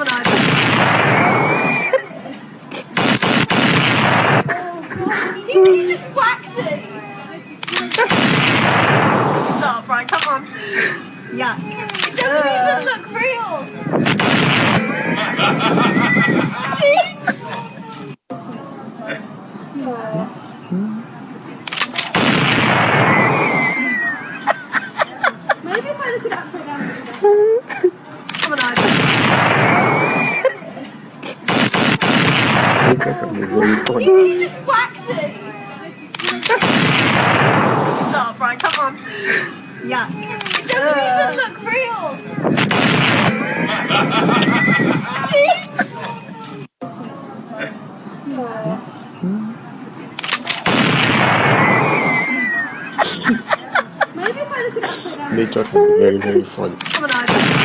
Come on over. You just whacked it. Stop, right? Come on. Yeah. It doesn't even look real. See? Maybe if I look it upside down. Come on over. You just whacked it. Stop, right? Come on. Yeah. It doesn't even look real. See? Maybe if I look it upside down. They thought very, very funny. Come on over.